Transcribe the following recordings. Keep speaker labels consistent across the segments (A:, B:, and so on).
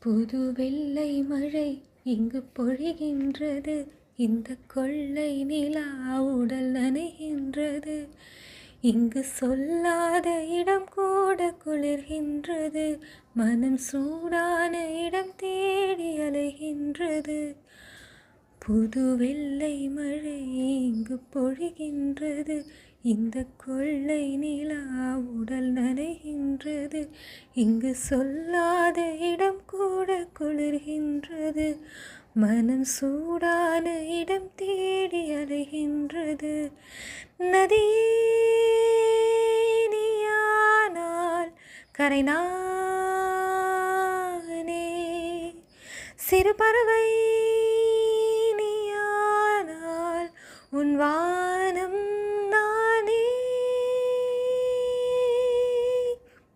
A: புது வெள்ளை மழை இங்கு பொழிகின்றது. இந்த கொள்ளை நிலா உடல் நனைகின்றது. இங்கு சொல்லாத இடம் கூட குளிர்கின்றது. மனம் சூடான இடம் தேடி அலைகின்றது. புது வெள்ளை மழை இங்கு பொழிகின்றது. இந்த கொள்ளை நிலா உடல் நனைகின்றது. இங்கு சொல்லாத இடம் கூட குளிர்கின்றது. மனம் சூடான இடம் தேடி அலைகின்றது. நதியே நீயானால் கரை நானே, சிறு பறவை நீயானால் உன் வானம் நானே.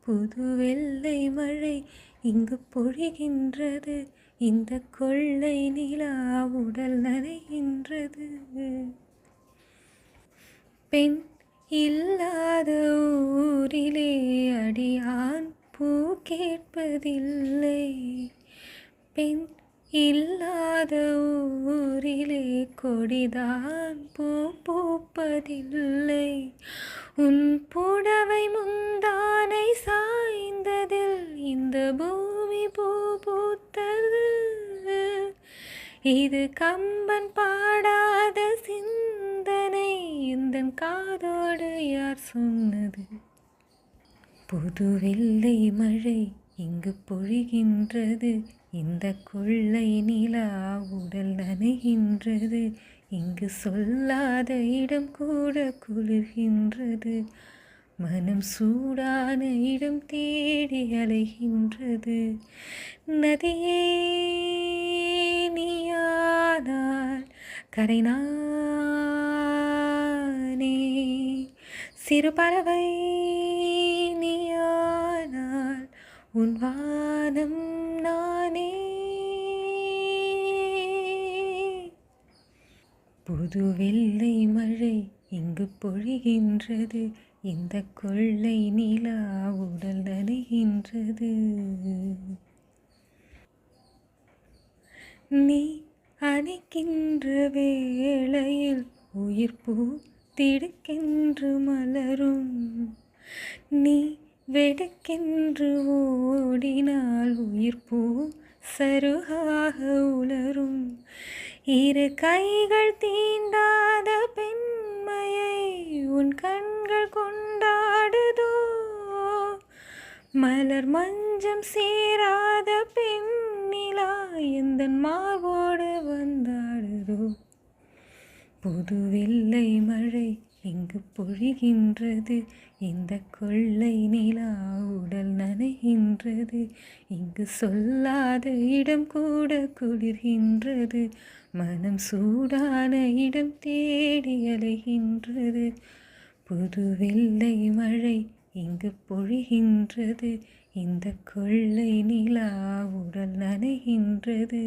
A: புது வெள்ளை மழை இங்கு பொழிகின்றது. இந்த கொள்ளை நிலா உடல் நனைகின்றது. பெண் இல்லாத ஊரிலே அடியான் பூ கேட்பதில்லை. பெண் இல்லாத ஊரிலே கொடிதான் பூ பூப்பதில்லை. உன் புடவை முந்தானை சாய்ந்ததில் இந்த பூமி பூ பூத்தது. இது கம்பன் பாடாத சிந்தனை, இந்த காதோடு யார் சொன்னது? புது வெள்ளை மழை இங்கு பொழிகின்றது. இந்த கொள்ளை நிலா உடல் நனைகின்றது. இங்கு சொல்லாத இடம் கூட குளிர்கின்றது. மனம் சூடான இடம் தேடி அலைகின்றது. நதியே நீயானால் கரை நானே, சிறு பறவை நீயானால் உன் வானம் நானே. புது வெள்ளை மழை இங்கு பொழிகின்றது. இந்த கொள்ளை நிலா உடல் நனைகின்றது. நீ அணைக்கின்ற வேளையில் உயிர் பூ திடுக்கென்று மலரும். நீ வெடுக்கென்று ஓடினால் உயிர் பூ சருகாக உலரும். இரு கைகள் தீண்டாத பெண்மையை உன் கண்கள் கொண்டாடுதோ. மலர் மஞ்சம் சேராத பெண்ணிலா எந்தன் மார்போடு வந்தாடுதோ. புது வெள்ளை மழை இங்கு பொழிகின்றது. இந்த கொள்ளை நிலா உடல் நனைகின்றது. இங்கு சொல்லாத இடம் கூட குளிர்கின்றது. மனம் சூடான இடம் தேடி அலைகின்றது. புது வெள்ளை மழை இங்கு பொழிகின்றது. இந்த கொள்ளை நிலா உடல் நனைகின்றது.